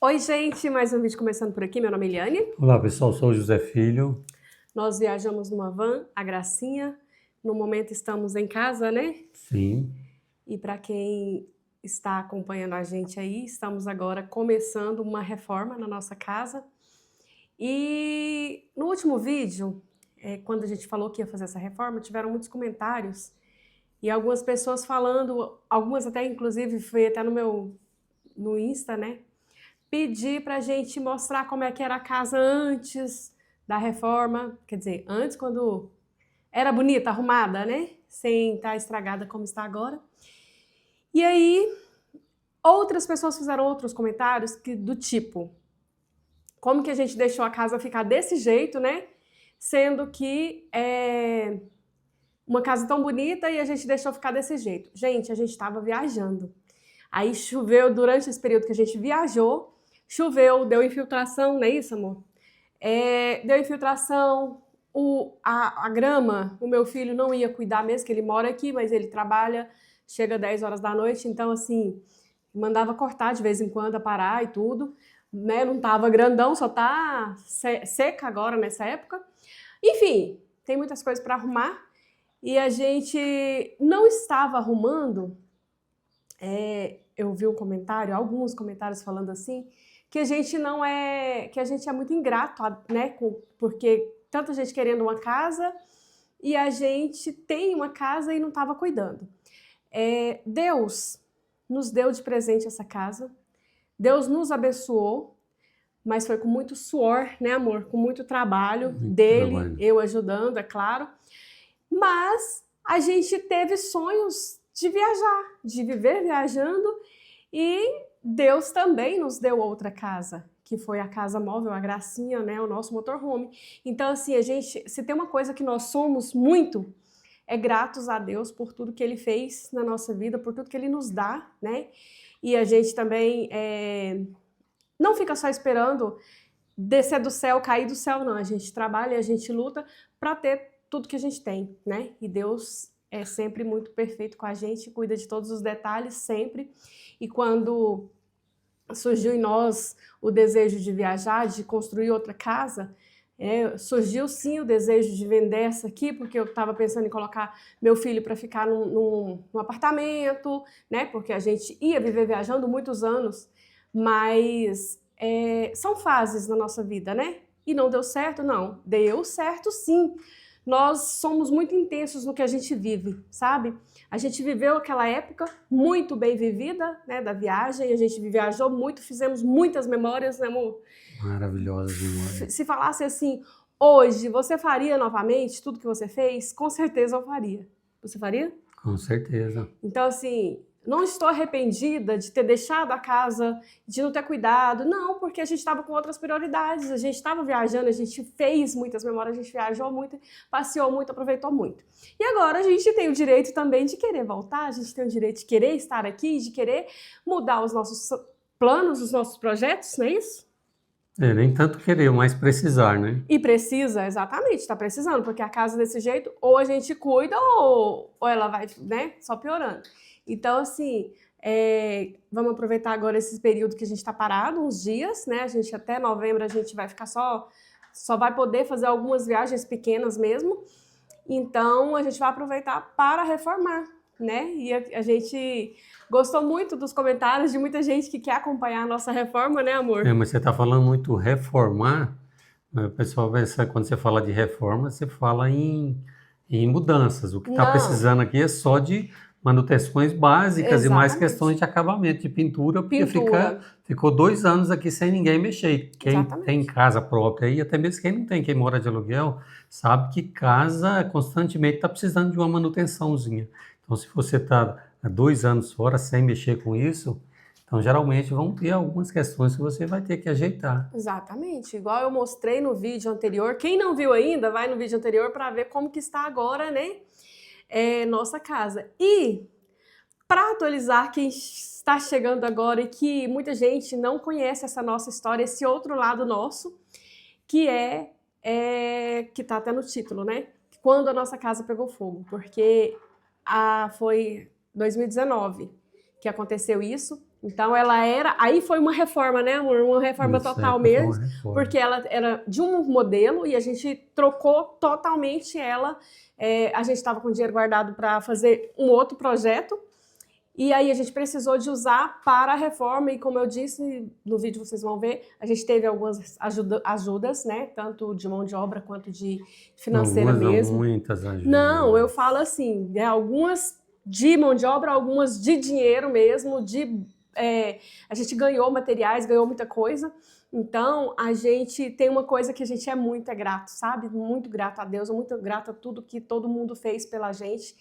Oi, gente, mais um vídeo começando por aqui. Meu nome é Eliane. Olá, pessoal, sou o José Filho. Nós viajamos numa van, a Gracinha. No momento estamos em casa, né? Sim. E para quem está acompanhando a gente aí, estamos agora começando uma reforma na nossa casa. E no último vídeo, quando a gente falou que ia fazer essa reforma, tiveram muitos comentários e algumas pessoas falando, algumas até inclusive foi até no Insta, né? Pedir para a gente mostrar como é que era a casa antes da reforma, quer dizer, antes quando era bonita, arrumada, né? Sem estar estragada como está agora. E aí, outras pessoas fizeram outros comentários do tipo, como que a gente deixou a casa ficar desse jeito, né? Sendo que é uma casa tão bonita e a gente deixou ficar desse jeito. Gente, a gente estava viajando. Aí choveu durante esse período que a gente viajou. Choveu, deu infiltração, não é isso, amor? Deu infiltração, a grama, o meu filho não ia cuidar mesmo, que ele mora aqui, mas ele trabalha, chega 10 horas da noite, então assim, mandava cortar de vez em quando, parar e tudo, né? Não tava grandão, só tá seca agora nessa época. Enfim, tem muitas coisas para arrumar e a gente não estava arrumando. Eu vi um comentário, alguns comentários falando assim, que a gente não é, que a gente é muito ingrato, né, porque tanta gente querendo uma casa e a gente tem uma casa e não estava cuidando. Deus nos deu de presente essa casa, Deus nos abençoou, mas foi com muito suor, né, amor? Com muito trabalho dele, eu ajudando, é claro. Mas a gente teve sonhos de viajar, de viver viajando, e Deus também nos deu outra casa, que foi a casa móvel, a Gracinha, né, o nosso motorhome. Então, assim, se tem uma coisa que nós somos muito, é gratos a Deus por tudo que Ele fez na nossa vida, por tudo que Ele nos dá, né? E a gente também não fica só esperando descer do céu, cair do céu, não. A gente trabalha, a gente luta para ter tudo que a gente tem, né? E Deus é sempre muito perfeito com a gente, cuida de todos os detalhes sempre. E quando surgiu em nós o desejo de viajar, de construir outra casa, surgiu sim o desejo de vender essa aqui, porque eu estava pensando em colocar meu filho para ficar num apartamento, né? Porque a gente ia viver viajando muitos anos, mas são fases na nossa vida, né? E não deu certo? Não. Deu certo sim. Nós somos muito intensos no que a gente vive, sabe? A gente viveu aquela época muito bem vivida, né, da viagem, a gente viajou muito, fizemos muitas memórias, né, amor? Maravilhosas memórias. Se falasse assim, hoje, você faria novamente tudo que você fez? Com certeza eu faria. Você faria? Com certeza. Então, assim, não estou arrependida de ter deixado a casa, de não ter cuidado. Não, porque a gente estava com outras prioridades. A gente estava viajando, a gente fez muitas memórias, a gente viajou muito, passeou muito, aproveitou muito. E agora a gente tem o direito também de querer voltar, a gente tem o direito de querer estar aqui, de querer mudar os nossos planos, os nossos projetos, não é isso? Nem tanto querer, mas precisar, né? E precisa, exatamente, está precisando, porque a casa desse jeito, ou a gente cuida, ou ela vai, né, só piorando. Então, assim, vamos aproveitar agora esse período que a gente está parado, uns dias, né? A gente até novembro a gente vai ficar só vai poder fazer algumas viagens pequenas mesmo. Então, a gente vai aproveitar para reformar, né? E a gente gostou muito dos comentários de muita gente que quer acompanhar a nossa reforma, né, amor? Mas você está falando muito reformar, o pessoal pensa, quando você fala de reforma, você fala em mudanças. O que está precisando aqui é só de manutenções básicas. Exatamente. E mais questões de acabamento, de pintura, porque ficou 2 anos aqui sem ninguém mexer. Quem tem casa própria aí, até mesmo quem não tem, quem mora de aluguel, sabe que casa constantemente está precisando de uma manutençãozinha. Então, se você está há 2 anos fora sem mexer com isso, então geralmente vão ter algumas questões que você vai ter que ajeitar. Exatamente, igual eu mostrei no vídeo anterior. Quem não viu ainda, vai no vídeo anterior para ver como que está agora, né? Nossa casa. E para atualizar quem está chegando agora e que muita gente não conhece essa nossa história, esse outro lado nosso, que que está até no título, né? Quando a nossa casa pegou fogo, porque foi 2019 que aconteceu isso. Então ela era, aí foi uma reforma, né, amor? Uma reforma Isso, total foi uma mesmo, reforma. porque ela era de um modelo e a gente trocou totalmente ela. A gente estava com dinheiro guardado para fazer um outro projeto e aí a gente precisou de usar para a reforma e como eu disse, no vídeo vocês vão ver, a gente teve algumas ajudas, né, tanto de mão de obra quanto de financeira Algumas, não, mesmo. muitas ajudas. Não, eu falo assim, algumas de mão de obra, algumas de dinheiro mesmo, a gente ganhou materiais, ganhou muita coisa. Então, a gente tem uma coisa que a gente é muito grato, sabe? Muito grato a Deus, muito grato a tudo que todo mundo fez pela gente.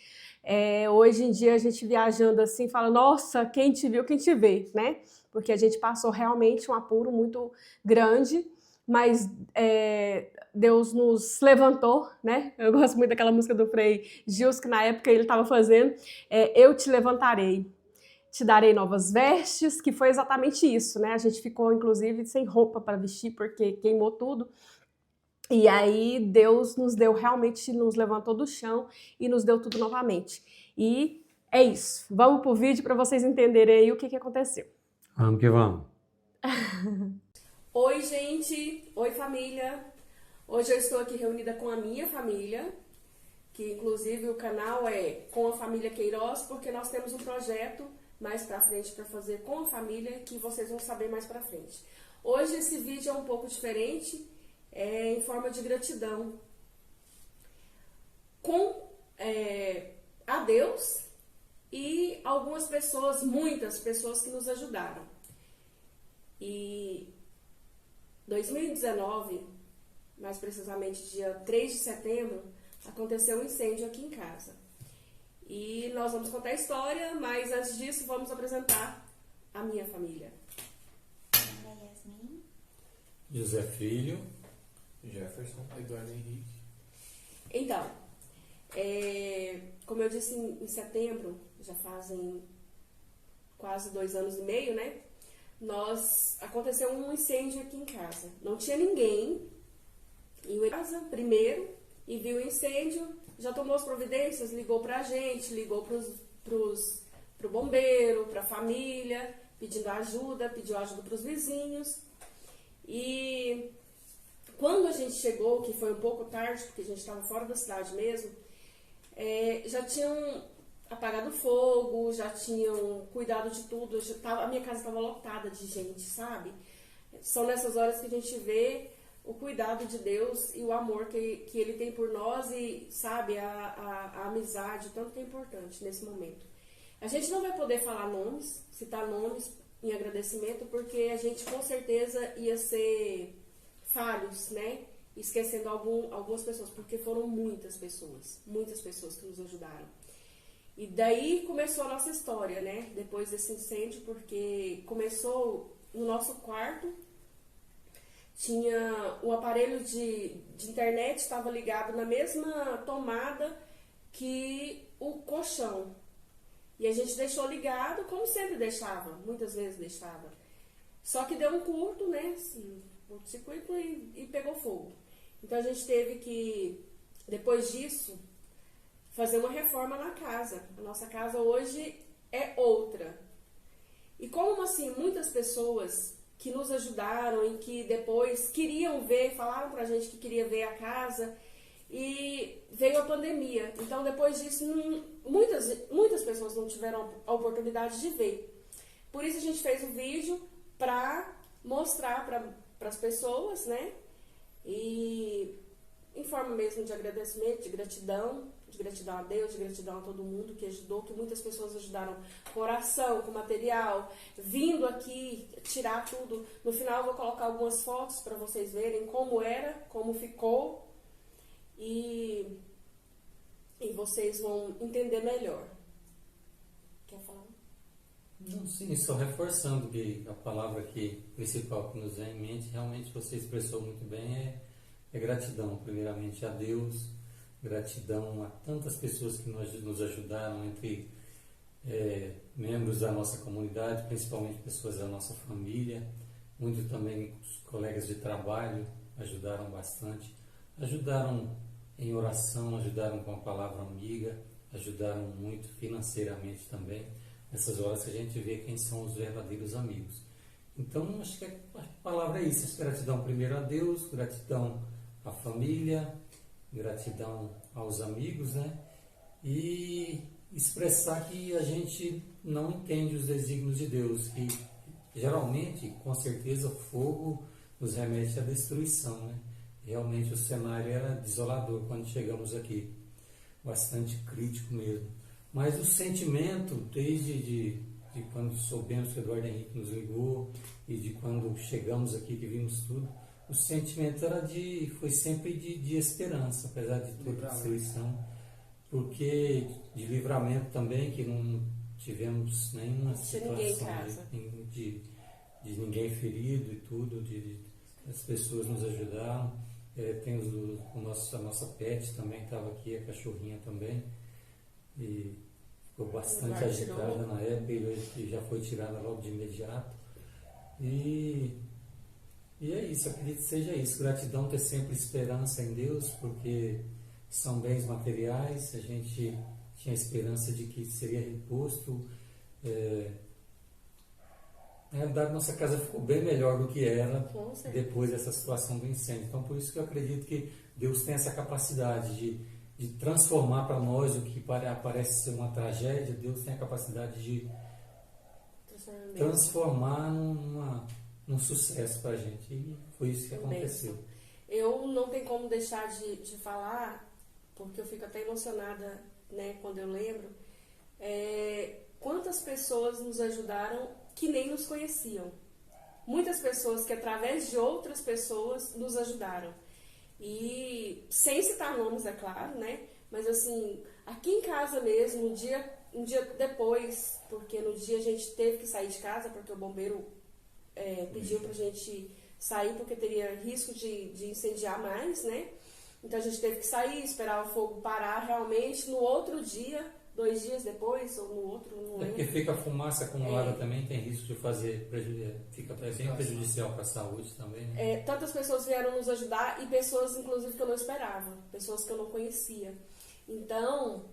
Hoje em dia, a gente viajando assim, fala, nossa, quem te viu, quem te vê, né? Porque a gente passou realmente um apuro muito grande, mas Deus nos levantou, né? Eu gosto muito daquela música do Frei Gils, que na época ele estava fazendo, Eu te levantarei, te darei novas vestes, que foi exatamente isso, né? A gente ficou, inclusive, sem roupa para vestir, porque queimou tudo. E aí Deus nos deu, realmente nos levantou do chão e nos deu tudo novamente. E é isso. Vamos pro vídeo para vocês entenderem aí o que aconteceu. Vamos que vamos. Oi, gente. Oi, família. Hoje eu estou aqui reunida com a minha família, que inclusive o canal é Com a Família Queiroz, porque nós temos um projeto mais pra frente para fazer com a família, que vocês vão saber mais pra frente. Hoje esse vídeo é um pouco diferente, em forma de gratidão com a Deus e algumas pessoas, muitas pessoas que nos ajudaram. E 2019, mais precisamente dia 3 de setembro, aconteceu um incêndio aqui em casa. E nós vamos contar a história, mas antes disso vamos apresentar a minha família. Meu nome é Yasmin. José Filho. Jefferson. Eduardo Henrique. Então, como eu disse em setembro, já fazem quase 2 anos e meio, né? Aconteceu um incêndio aqui em casa. Não tinha ninguém. E o casa primeiro e viu o incêndio, já tomou as providências, ligou pra gente, ligou pro bombeiro, pra família, pedindo ajuda, pediu ajuda pros vizinhos. E quando a gente chegou, que foi um pouco tarde, porque a gente estava fora da cidade mesmo, já tinham apagado o fogo, já tinham cuidado de tudo, a minha casa estava lotada de gente, sabe? São nessas horas que a gente vê o cuidado de Deus e o amor que Ele tem por nós e, sabe, a amizade, o tanto que é importante nesse momento. A gente não vai poder falar nomes, citar nomes em agradecimento, porque a gente com certeza ia ser falhos, né? Esquecendo algumas pessoas, porque foram muitas pessoas que nos ajudaram. E daí começou a nossa história, né? Depois desse incêndio, porque começou no nosso quarto, tinha o aparelho de internet, estava ligado na mesma tomada que o colchão. E a gente deixou ligado, como sempre deixava, muitas vezes deixava. Só que deu um curto, né? Assim, curto-circuito e pegou fogo. Então a gente teve que, depois disso, fazer uma reforma na casa. A nossa casa hoje é outra. E como assim, muitas pessoas que nos ajudaram e que depois queriam ver, falaram pra gente que queria ver a casa e veio a pandemia. Então depois disso, muitas pessoas não tiveram a oportunidade de ver. Por isso a gente fez o vídeo pra mostrar para as pessoas, né? E em forma mesmo de agradecimento, de gratidão a Deus, de gratidão a todo mundo que ajudou, que muitas pessoas ajudaram com oração, com material, vindo aqui tirar tudo. No final eu vou colocar algumas fotos para vocês verem como era, como ficou e vocês vão entender melhor. Quer falar? Não, sim, só reforçando que a palavra aqui principal que nos vem em mente, realmente você expressou muito bem, é gratidão, primeiramente a Deus, gratidão a tantas pessoas que nos ajudaram, entre membros da nossa comunidade, principalmente pessoas da nossa família, muito também os colegas de trabalho ajudaram bastante, ajudaram em oração, ajudaram com a palavra amiga, ajudaram muito financeiramente também. nessas horas que a gente vê quem são os verdadeiros amigos. Então, acho que a palavra é isso. Gratidão primeiro a Deus, gratidão à família, gratidão aos amigos, né? E expressar que a gente não entende os desígnios de Deus, que geralmente, com certeza, o fogo nos remete à destruição, né? Realmente o cenário era desolador quando chegamos aqui, bastante crítico mesmo. Mas o sentimento, desde de quando soubemos que o Eduardo Henrique nos ligou e de quando chegamos aqui, que vimos tudo, o sentimento foi sempre de esperança, apesar de toda a destruição, porque de livramento também, que não tivemos nenhuma situação de ninguém ferido e tudo, as pessoas nos ajudaram. Tem a nossa pet também estava aqui, a cachorrinha também, e ficou bastante agitada na época, e hoje já foi tirada logo de imediato. E é isso, acredito que seja isso. Gratidão, ter sempre esperança em Deus, porque são bens materiais, a gente tinha esperança de que seria reposto. Na realidade, nossa casa ficou bem melhor do que era depois dessa situação do incêndio. Então, por isso que eu acredito que Deus tem essa capacidade de transformar para nós o que parece ser uma tragédia. Deus tem a capacidade de transformar num sucesso para a gente. E foi isso que aconteceu. Eu não tenho como deixar de falar, porque eu fico até emocionada, né, quando eu lembro, quantas pessoas nos ajudaram que nem nos conheciam. Muitas pessoas que através de outras pessoas nos ajudaram. E sem citar nomes, é claro, né? Mas assim, aqui em casa mesmo, um dia depois, porque no dia a gente teve que sair de casa, porque o bombeiro pediu pra gente sair, porque teria risco de incendiar mais, né? Então a gente teve que sair, esperar o fogo parar realmente. No outro dia, 2 dias depois, ou no outro, não lembro. Porque fica a fumaça acumulada também, tem risco de fazer fica bem prejudicial para a saúde também, né? Tantas pessoas vieram nos ajudar, e pessoas, inclusive, que eu não esperava, pessoas que eu não conhecia. Então,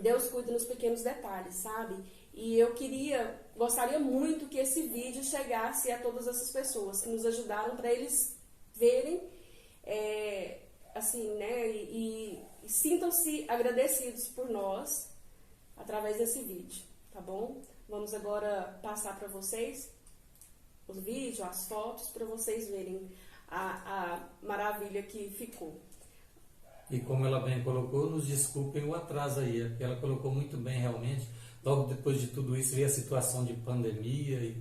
Deus cuida nos pequenos detalhes, sabe? E eu gostaria muito que esse vídeo chegasse a todas essas pessoas que nos ajudaram, para eles verem, assim, né, e sintam-se agradecidos por nós através desse vídeo, tá bom? Vamos agora passar para vocês os vídeos, as fotos, para vocês verem a maravilha que ficou. E como ela bem colocou, nos desculpem o atraso aí, ela colocou muito bem realmente. Logo depois de tudo isso veio a situação de pandemia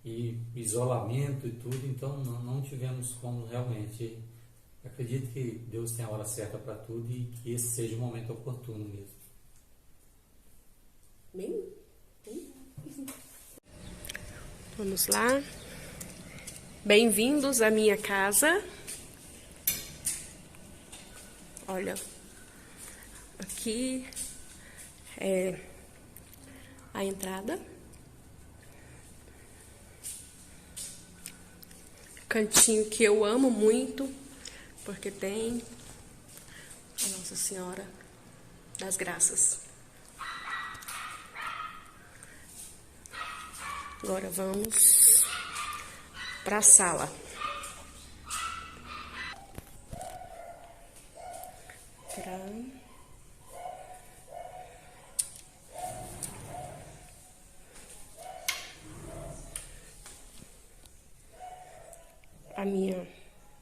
e isolamento e tudo, então não tivemos como realmente. Acredito que Deus tem a hora certa para tudo e que esse seja o momento oportuno mesmo. Bem? Vamos lá. Bem-vindos à minha casa. Olha, aqui é a entrada. Cantinho que eu amo muito, porque tem a Nossa Senhora das Graças. Agora vamos para a sala.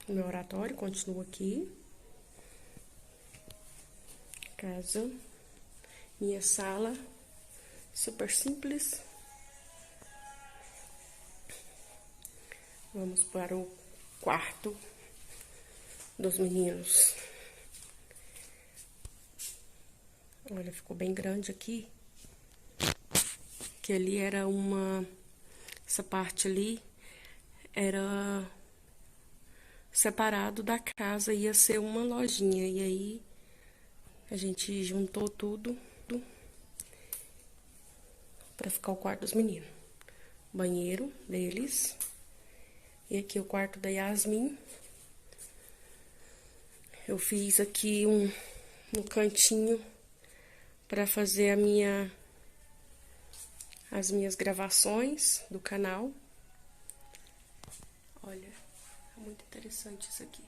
Meu oratório continua aqui. Casa. Minha sala. Super simples. Vamos para o quarto dos meninos. Olha, ficou bem grande aqui. Que ali era essa parte ali era separado da casa, ia ser uma lojinha. E aí a gente juntou tudo para ficar o quarto dos meninos. Banheiro deles. E aqui o quarto da Yasmin. Eu fiz aqui um cantinho para fazer as minhas gravações do canal. Olha, é muito interessante isso aqui.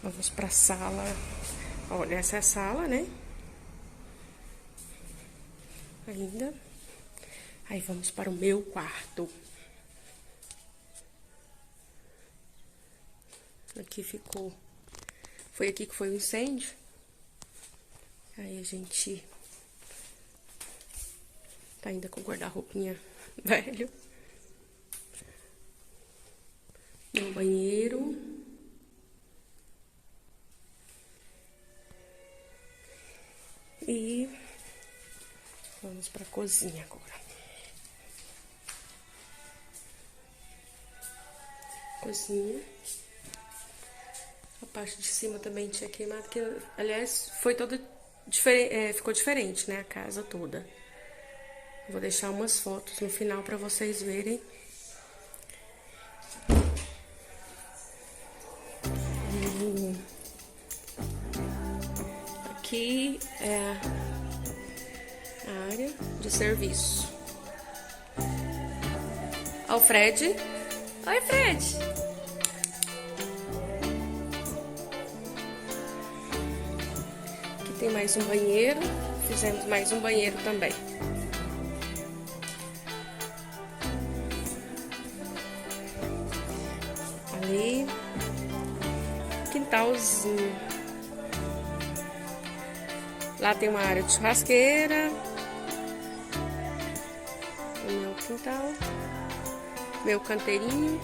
Vamos para a sala. Olha, essa é a sala, né? Ainda. Aí vamos para o meu quarto. Aqui ficou... Foi aqui que foi o incêndio. Aí a gente... Tá ainda com o guarda-roupinha velho. Meu banheiro. E vamos para a cozinha agora. Cozinha. A parte de cima também tinha queimado, que aliás foi toda diferente, ficou diferente, né, a casa toda. Vou deixar umas fotos no final para vocês verem. Aqui é a área de serviço. Ó o Fred. Oi, Fred. Aqui tem mais um banheiro. Fizemos mais um banheiro também. Ali. Quintalzinho. Lá tem uma área de churrasqueira. O meu quintal. Meu canteirinho.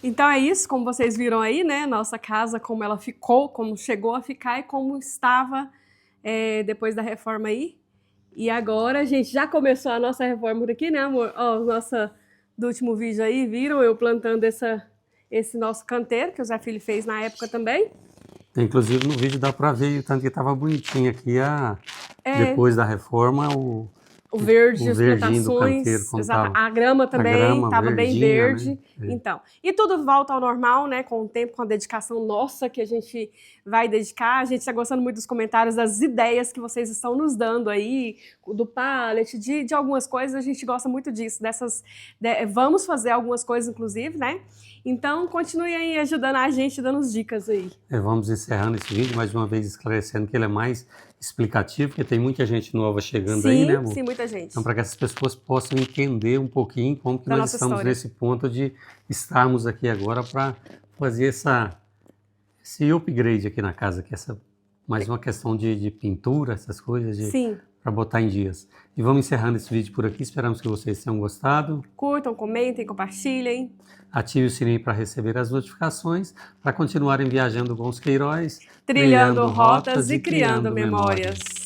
Então é isso, como vocês viram aí, né? Nossa casa, como ela ficou, como chegou a ficar e como estava depois da reforma aí. E agora a gente já começou a nossa reforma por aqui, né, amor? Ó, nossa, do último vídeo aí, viram eu plantando esse nosso canteiro, que o Zé Filho fez na época também. Inclusive no vídeo dá para ver o tanto que estava bonitinho aqui, depois da reforma, o verde, as verdinho do plantações, canteiro, exato. A grama também estava bem verde. Né? Então, e tudo volta ao normal, né? Com o tempo, com a dedicação nossa que a gente vai dedicar. A gente está gostando muito dos comentários, das ideias que vocês estão nos dando aí, do pallet, de algumas coisas. A gente gosta muito disso, vamos fazer algumas coisas, inclusive, né? Então, continue aí ajudando a gente, dando as dicas aí. Vamos encerrando esse vídeo, mais uma vez esclarecendo que ele é mais explicativo, porque tem muita gente nova chegando aí, né, amor? Sim, muita gente. Então, para que essas pessoas possam entender um pouquinho como que nós estamos nesse ponto de estarmos aqui agora para fazer esse upgrade aqui na casa, que é mais uma questão de pintura, essas coisas, para botar em dias. E vamos encerrando esse vídeo por aqui, esperamos que vocês tenham gostado. Curtam, comentem, compartilhem. Ative o sininho para receber as notificações, para continuarem viajando com os Queiroz, trilhando rotas e criando memórias.